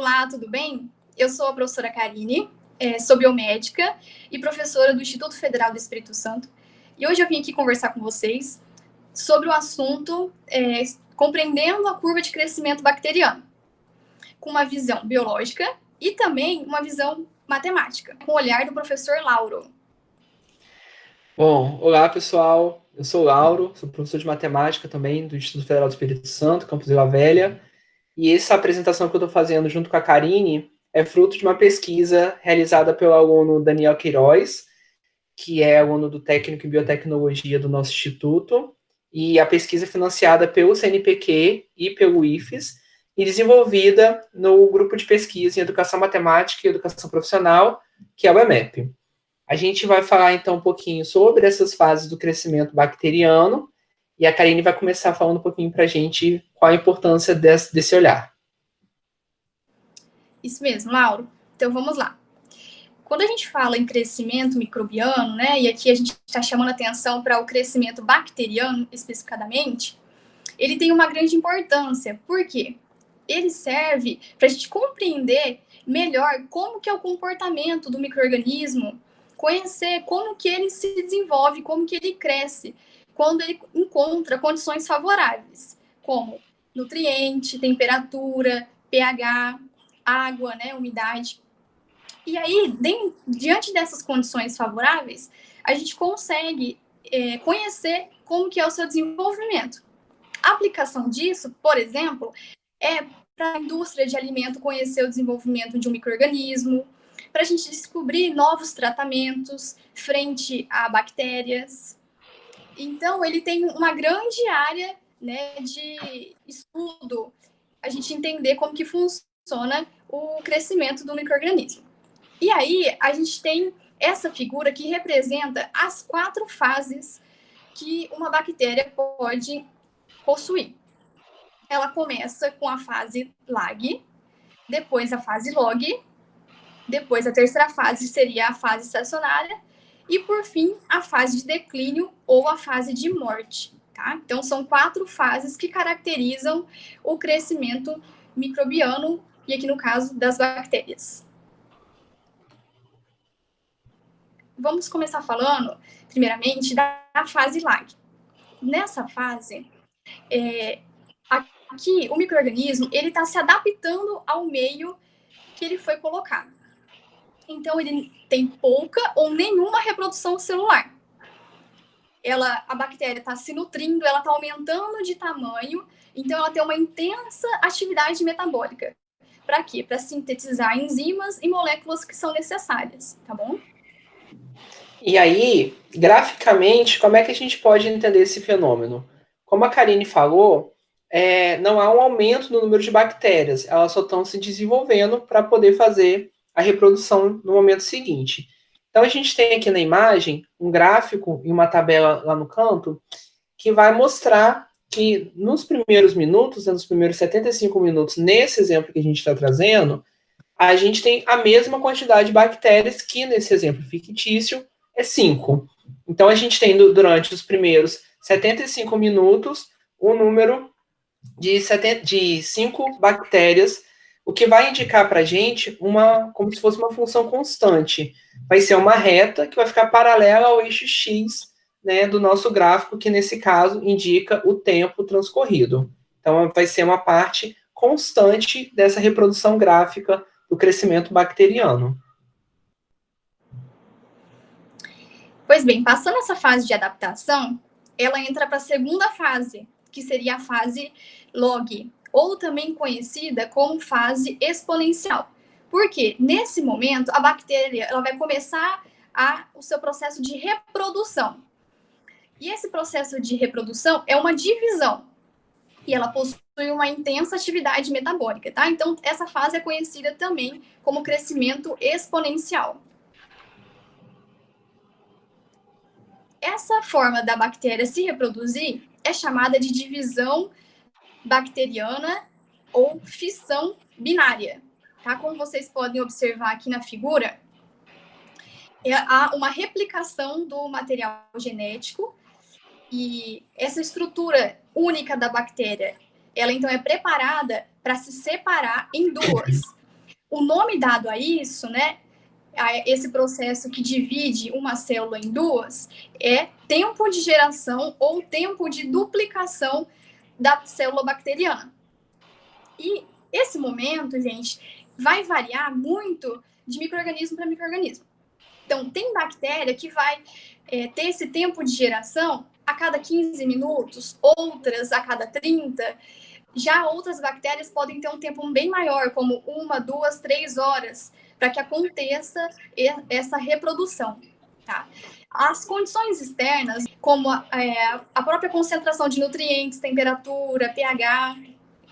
Olá, tudo bem? Eu sou a professora Karine, sou biomédica e professora do Instituto Federal do Espírito Santo. E hoje eu vim aqui conversar com vocês sobre o assunto compreendendo a curva de crescimento bacteriano, com uma visão biológica e também uma visão matemática, com o olhar do professor Lauro. Bom, olá pessoal, eu sou o Lauro, sou professor de matemática também do Instituto Federal do Espírito Santo, campus Vila Velha, e essa apresentação que eu estou fazendo junto com a Karine é fruto de uma pesquisa realizada pelo aluno Daniel Queiroz, que é aluno do técnico em biotecnologia do nosso instituto, e a pesquisa é financiada pelo CNPq e pelo IFES, e desenvolvida no grupo de pesquisa em educação matemática e educação profissional, que é o EMEP. A gente vai falar então um pouquinho sobre essas fases do crescimento bacteriano, e a Karine vai começar falando um pouquinho para a gente qual a importância desse olhar. Isso mesmo, Lauro. Então vamos lá. Quando a gente fala em crescimento microbiano, né, e aqui a gente está chamando atenção para o crescimento bacteriano especificadamente, ele tem uma grande importância. Por quê? Ele serve para a gente compreender melhor como que é o comportamento do micro-organismo, conhecer como que ele se desenvolve, como que ele cresce, quando ele encontra condições favoráveis, como nutriente, temperatura, pH, água, né, umidade. E aí, diante dessas condições favoráveis, a gente consegue conhecer como que é o seu desenvolvimento. A aplicação disso, por exemplo, é para a indústria de alimento conhecer o desenvolvimento de um micro-organismo, para a gente descobrir novos tratamentos frente a bactérias. Então, ele tem uma grande área, né, de estudo, a gente entender como que funciona o crescimento do micro-organismo. E aí, a gente tem essa figura que representa as 4 fases que uma bactéria pode possuir. Ela começa com a fase lag, depois a fase log, depois a terceira fase seria a fase estacionária e, por fim, a fase de declínio ou a fase de morte. Tá? Então, são 4 fases que caracterizam o crescimento microbiano e, aqui no caso, das bactérias. Vamos começar falando, primeiramente, da fase lag. Nessa fase, aqui o micro-organismo está se adaptando ao meio que ele foi colocado. Então, ele tem pouca ou nenhuma reprodução celular. A bactéria está se nutrindo, ela está aumentando de tamanho, então ela tem uma intensa atividade metabólica. Para quê? Para sintetizar enzimas e moléculas que são necessárias, tá bom? E aí, graficamente, como é que a gente pode entender esse fenômeno? Como a Karine falou, não há um aumento no número de bactérias, elas só estão se desenvolvendo para poder fazer a reprodução no momento seguinte. Então, a gente tem aqui na imagem um gráfico e uma tabela lá no canto que vai mostrar que nos primeiros minutos, nos primeiros 75 minutos, nesse exemplo que a gente está trazendo, a gente tem a mesma quantidade de bactérias que nesse exemplo fictício é 5. Então, a gente tem durante os primeiros 75 minutos um número de 5 bactérias, o que vai indicar para a gente como se fosse uma função constante. Vai ser uma reta que vai ficar paralela ao eixo X, né, do nosso gráfico, que nesse caso indica o tempo transcorrido. Então, vai ser uma parte constante dessa reprodução gráfica do crescimento bacteriano. Pois bem, passando essa fase de adaptação, ela entra para a segunda fase, que seria a fase log, ou também conhecida como fase exponencial. Porque nesse momento a bactéria ela vai começar o seu processo de reprodução. E esse processo de reprodução é uma divisão. E ela possui uma intensa atividade metabólica, tá? Então, essa fase é conhecida também como crescimento exponencial. Essa forma da bactéria se reproduzir é chamada de divisão bacteriana ou fissão binária. Tá? Como vocês podem observar aqui na figura, há uma replicação do material genético e essa estrutura única da bactéria, ela então é preparada para se separar em duas. o nome dado a isso, né, a esse processo que divide uma célula em duas, é tempo de geração ou tempo de duplicação da célula bacteriana. E esse momento, gente, vai variar muito de micro-organismo para micro-organismo. Então, tem bactéria que vai ter esse tempo de geração a cada 15 minutos, outras a cada 30. Já outras bactérias podem ter um tempo bem maior, como 1, 2, 3 horas, para que aconteça essa reprodução. Tá? As condições externas, como a própria concentração de nutrientes, temperatura, pH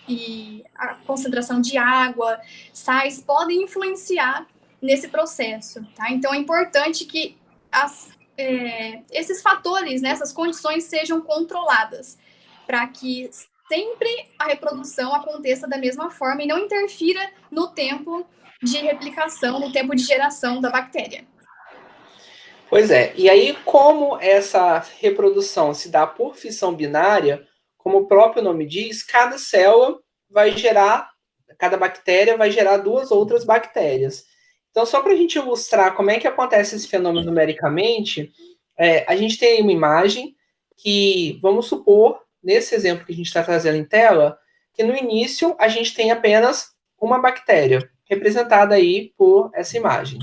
e a concentração de água, sais, podem influenciar nesse processo. Tá? Então, é importante que esses fatores, né, essas condições sejam controladas, para que sempre a reprodução aconteça da mesma forma e não interfira no tempo de replicação, no tempo de geração da bactéria. Pois é, e aí como essa reprodução se dá por fissão binária, como o próprio nome diz, cada célula vai gerar, cada bactéria vai gerar duas outras bactérias. Então, só para a gente ilustrar como é que acontece esse fenômeno numericamente, a gente tem uma imagem que, vamos supor, nesse exemplo que a gente está trazendo em tela, que no início a gente tem apenas uma bactéria, representada aí por essa imagem.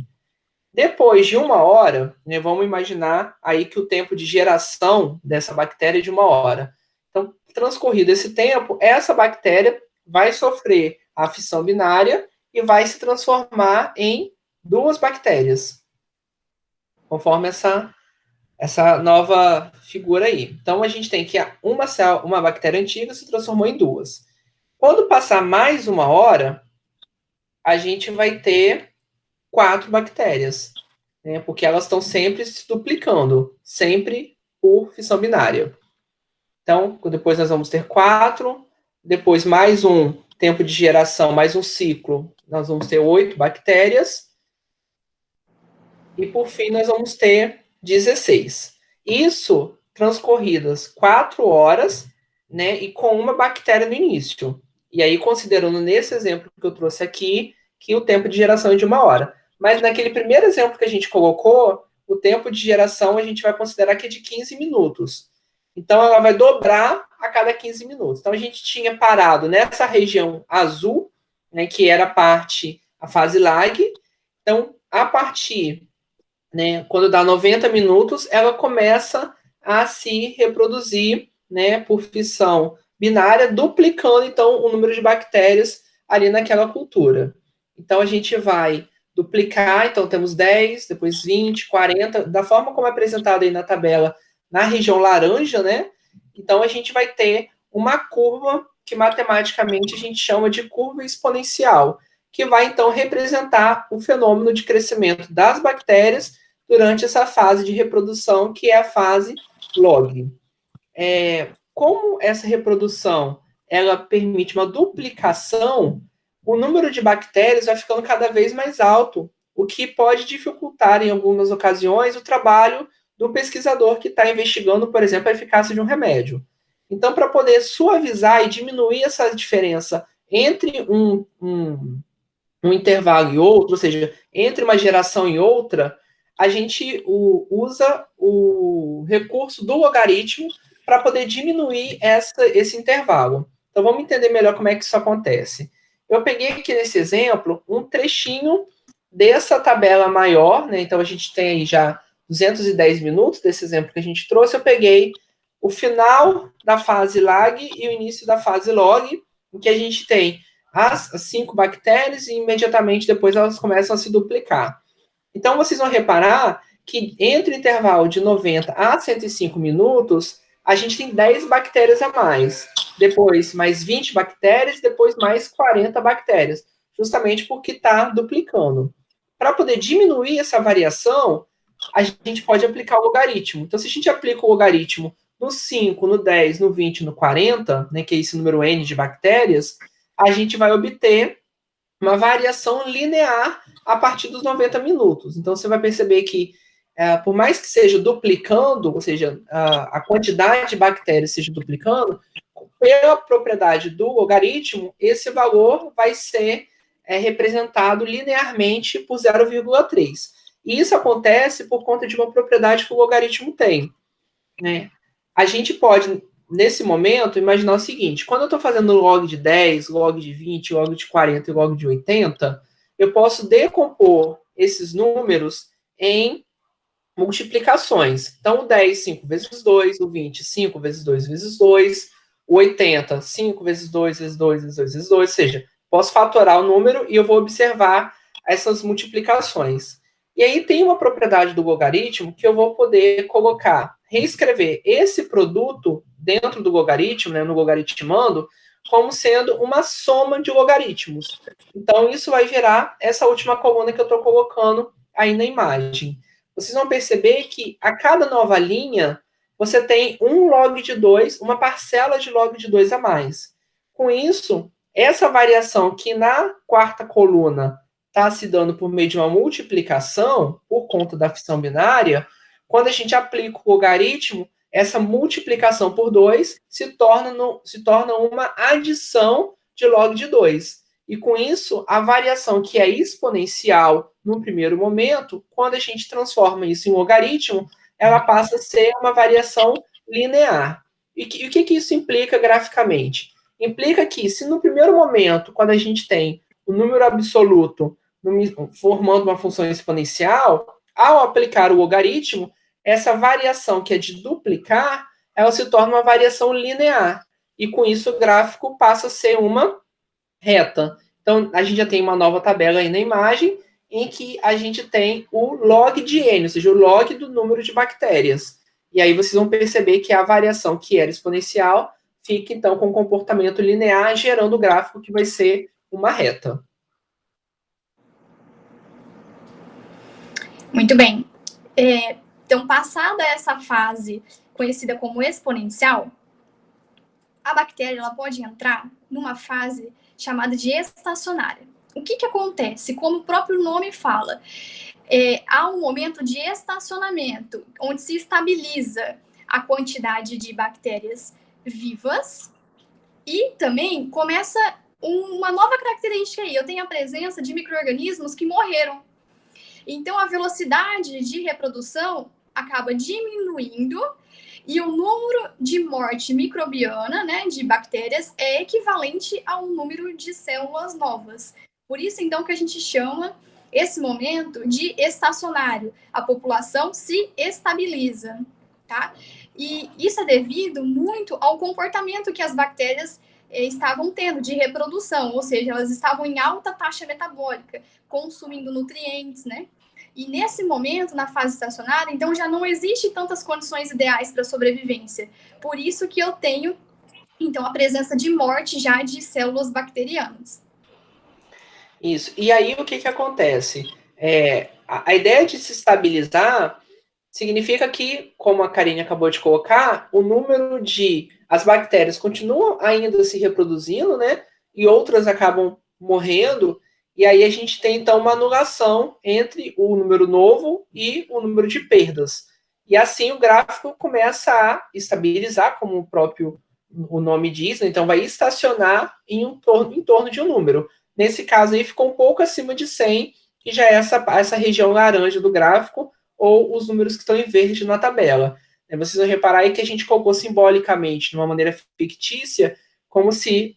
Depois de 1 hora, né, vamos imaginar aí que o tempo de geração dessa bactéria é de 1 hora. Então, transcorrido esse tempo, essa bactéria vai sofrer a fissão binária e vai se transformar em duas bactérias, conforme essa nova figura aí. Então, a gente tem que uma bactéria antiga se transformou em duas. Quando passar mais 1 hora, a gente vai ter 4 bactérias, né, porque elas estão sempre se duplicando, sempre por fissão binária. Então, depois nós vamos ter 4, depois mais um tempo de geração, mais um ciclo, nós vamos ter 8 bactérias, e por fim nós vamos ter 16. Isso transcorridas 4 horas, né, e com uma bactéria no início. E aí, considerando nesse exemplo que eu trouxe aqui, que o tempo de geração é de 1 hora. Mas naquele primeiro exemplo que a gente colocou, o tempo de geração a gente vai considerar que é de 15 minutos. Então, ela vai dobrar a cada 15 minutos. Então, a gente tinha parado nessa região azul, né, que era a fase lag. Então, a partir, né, quando dá 90 minutos, ela começa a se reproduzir, né, por fissão binária, duplicando, então, o número de bactérias ali naquela cultura. Então, a gente vai duplicar, então temos 10, depois 20, 40, da forma como é apresentado aí na tabela, na região laranja, né? Então, a gente vai ter uma curva que matematicamente a gente chama de curva exponencial, que vai, então, representar o fenômeno de crescimento das bactérias durante essa fase de reprodução, que é a fase log. Como essa reprodução ela permite uma duplicação, o número de bactérias vai ficando cada vez mais alto, o que pode dificultar, em algumas ocasiões, o trabalho do pesquisador que está investigando, por exemplo, a eficácia de um remédio. Então, para poder suavizar e diminuir essa diferença entre um intervalo e outro, ou seja, entre uma geração e outra, a gente usa o recurso do logaritmo para poder diminuir esse intervalo. Então, vamos entender melhor como é que isso acontece. Eu peguei aqui nesse exemplo um trechinho dessa tabela maior, né? Então, a gente tem aí já 210 minutos desse exemplo que a gente trouxe. Eu peguei o final da fase lag e o início da fase log, em que a gente tem as 5 bactérias e imediatamente depois elas começam a se duplicar. Então, vocês vão reparar que entre o intervalo de 90 a 105 minutos, a gente tem 10 bactérias a mais. Depois, mais 20 bactérias, depois mais 40 bactérias, justamente porque está duplicando. Para poder diminuir essa variação, a gente pode aplicar o logaritmo. Então, se a gente aplica o logaritmo no 5, no 10, no 20, no 40, né, que é esse número n de bactérias, a gente vai obter uma variação linear a partir dos 90 minutos. Então, você vai perceber que, por mais que seja duplicando, ou seja, a quantidade de bactérias seja duplicando, pela propriedade do logaritmo, esse valor vai ser é representado linearmente por 0,3. E isso acontece por conta de uma propriedade que o logaritmo tem, né? A gente pode, nesse momento, imaginar o seguinte: quando eu estou fazendo log de 10, log de 20, log de 40 e log de 80, eu posso decompor esses números em multiplicações. Então, o 10, 5 vezes 2, o 20, 5 vezes 2 vezes 2, o 80, 5 vezes 2 vezes 2 vezes 2 vezes 2, ou seja, posso fatorar o número e eu vou observar essas multiplicações. E aí tem uma propriedade do logaritmo que eu vou poder colocar, reescrever esse produto dentro do logaritmo, né, no logaritmando, como sendo uma soma de logaritmos. Então, isso vai gerar essa última coluna que eu estou colocando aí na imagem. Vocês vão perceber que a cada nova linha, você tem um log de 2, uma parcela de log de 2 a mais. Com isso, essa variação que na quarta coluna está se dando por meio de uma multiplicação, por conta da fissão binária, quando a gente aplica o logaritmo, essa multiplicação por 2 se torna uma adição de log de 2. E com isso, a variação que é exponencial no primeiro momento, quando a gente transforma isso em logaritmo, ela passa a ser uma variação linear. E o que isso implica graficamente? Implica que, se no primeiro momento, quando a gente tem o número absoluto formando uma função exponencial, ao aplicar o logaritmo, essa variação que é de duplicar, ela se torna uma variação linear. E com isso o gráfico passa a ser uma reta. Então, a gente já tem uma nova tabela aí na imagem, em que a gente tem o log de N, ou seja, o log do número de bactérias. E aí vocês vão perceber que a variação que era exponencial fica, então, com um comportamento linear, gerando o gráfico que vai ser uma reta. Muito bem. Então, passada essa fase conhecida como exponencial, a bactéria ela pode entrar numa fase chamada de estacionária. O que acontece? Como o próprio nome fala, há um momento de estacionamento, onde se estabiliza a quantidade de bactérias vivas e também começa uma nova característica aí. Eu tenho a presença de micro-organismos que morreram. Então, a velocidade de reprodução acaba diminuindo e o número de morte microbiana, né, de bactérias, é equivalente ao número de células novas. Por isso, então, que a gente chama esse momento de estacionário. A população se estabiliza, tá? E isso é devido muito ao comportamento que as bactérias estavam tendo de reprodução, ou seja, elas estavam em alta taxa metabólica, consumindo nutrientes, né? E nesse momento, na fase estacionária, então já não existe tantas condições ideais para sobrevivência. Por isso que eu tenho, então, a presença de morte já de células bacterianas. Isso. E aí, o que acontece? A ideia de se estabilizar significa que, como a Karine acabou de colocar, o número de... As bactérias continuam ainda se reproduzindo, né? E outras acabam morrendo. E aí a gente tem, então, uma anulação entre o número novo e o número de perdas. E assim o gráfico começa a estabilizar, como o nome diz, né? Então vai estacionar em torno de um número. Nesse caso aí ficou um pouco acima de 100, que já é essa região laranja do gráfico, ou os números que estão em verde na tabela. Vocês vão reparar aí que a gente colocou simbolicamente, de uma maneira fictícia, como se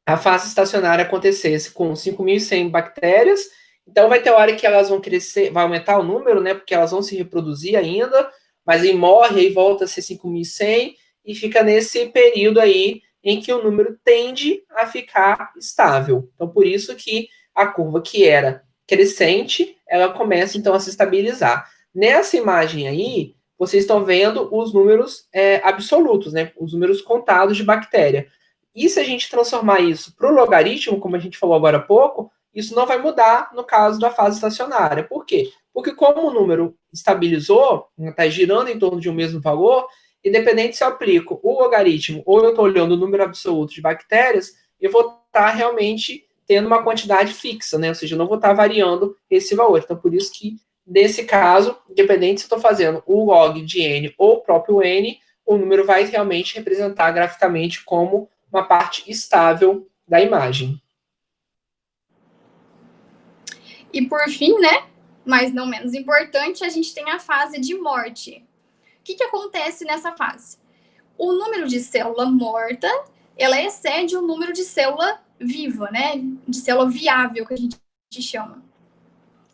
a fase estacionária acontecesse com 5.100 bactérias. Então vai ter hora que elas vão crescer, vai aumentar o número, né? Porque elas vão se reproduzir ainda, mas aí morre, aí volta a ser 5.100 e fica nesse período aí em que o número tende a ficar estável. Então, por isso que a curva que era crescente, ela começa então a se estabilizar. Nessa imagem aí, vocês estão vendo os números absolutos, né? Os números contados de bactéria. E se a gente transformar isso para o logaritmo, como a gente falou agora há pouco, isso não vai mudar no caso da fase estacionária. Por quê? Porque como o número estabilizou, está girando em torno de um mesmo valor, independente se eu aplico o logaritmo ou eu estou olhando o número absoluto de bactérias, eu vou estar realmente tendo uma quantidade fixa, né? Ou seja, eu não vou estar variando esse valor. Então, por isso que, nesse caso, independente se eu estou fazendo o log de n ou o próprio n, o número vai realmente representar graficamente como uma parte estável da imagem. E por fim, né, mas não menos importante, a gente tem a fase de morte. O que acontece nessa fase? O número de célula morta, ela excede o número de célula viva, né, de célula viável, que a gente chama.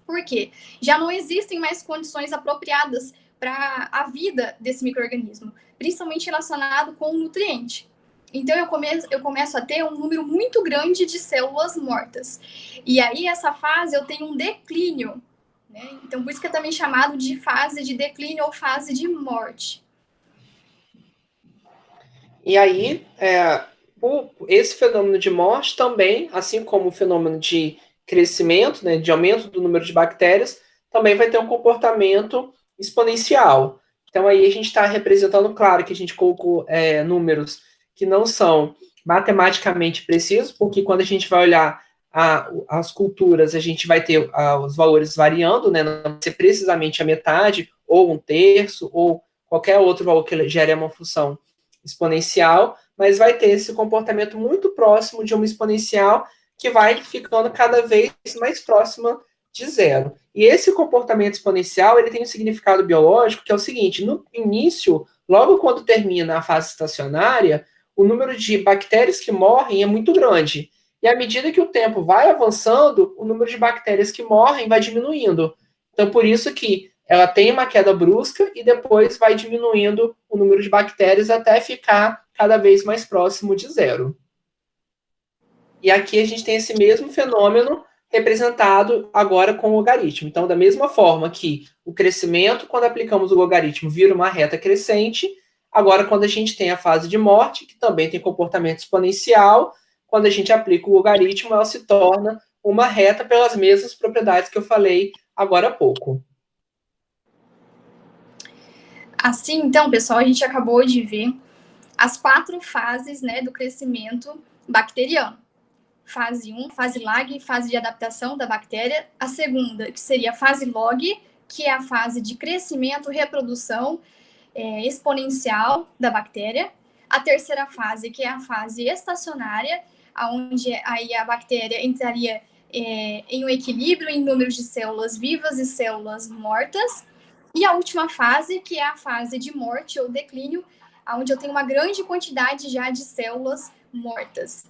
Por quê? Já não existem mais condições apropriadas para a vida desse micro-organismo, principalmente relacionado com o nutriente. Então, eu começo a ter um número muito grande de células mortas. E aí, essa fase, eu tenho um declínio, né? Então, por isso que é também chamado de fase de declínio ou fase de morte. E aí, esse fenômeno de morte também, assim como o fenômeno de crescimento, né, de aumento do número de bactérias, também vai ter um comportamento exponencial. Então, aí a gente está representando, claro, que a gente colocou números que não são matematicamente precisos, porque quando a gente vai olhar as culturas, a gente vai ter os valores variando, né, não vai ser precisamente a metade, ou um terço, ou qualquer outro valor que gere uma função exponencial, mas vai ter esse comportamento muito próximo de uma exponencial que vai ficando cada vez mais próxima de zero. E esse comportamento exponencial, ele tem um significado biológico que é o seguinte: no início, logo quando termina a fase estacionária, o número de bactérias que morrem é muito grande. E à medida que o tempo vai avançando, o número de bactérias que morrem vai diminuindo. Então, por isso que ela tem uma queda brusca e depois vai diminuindo o número de bactérias até ficar cada vez mais próximo de zero. E aqui a gente tem esse mesmo fenômeno representado agora com o logaritmo. Então, da mesma forma que o crescimento, quando aplicamos o logaritmo, vira uma reta crescente, agora quando a gente tem a fase de morte, que também tem comportamento exponencial, quando a gente aplica o logaritmo, ela se torna uma reta pelas mesmas propriedades que eu falei agora há pouco. Assim, então, pessoal, a gente acabou de ver as 4 fases, né, do crescimento bacteriano. Fase 1, fase lag, fase de adaptação da bactéria. A segunda, que seria a fase log, que é a fase de crescimento, reprodução exponencial da bactéria. A terceira fase, que é a fase estacionária, onde aí a bactéria entraria em um equilíbrio em números de células vivas e células mortas. E a última fase, que é a fase de morte ou declínio, onde eu tenho uma grande quantidade já de células mortas.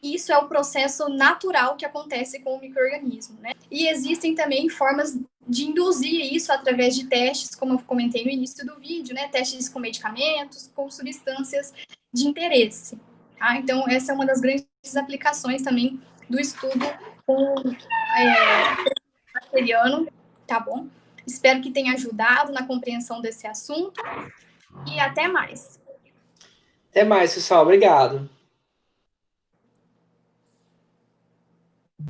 Isso é o processo natural que acontece com o micro-organismo, né? E existem também formas de induzir isso através de testes, como eu comentei no início do vídeo, né? Testes com medicamentos, com substâncias de interesse. Tá? Então, essa é uma das grandes aplicações também do estudo com bacteriano, tá bom? Espero que tenha ajudado na compreensão desse assunto e até mais. Até mais, pessoal. Obrigado.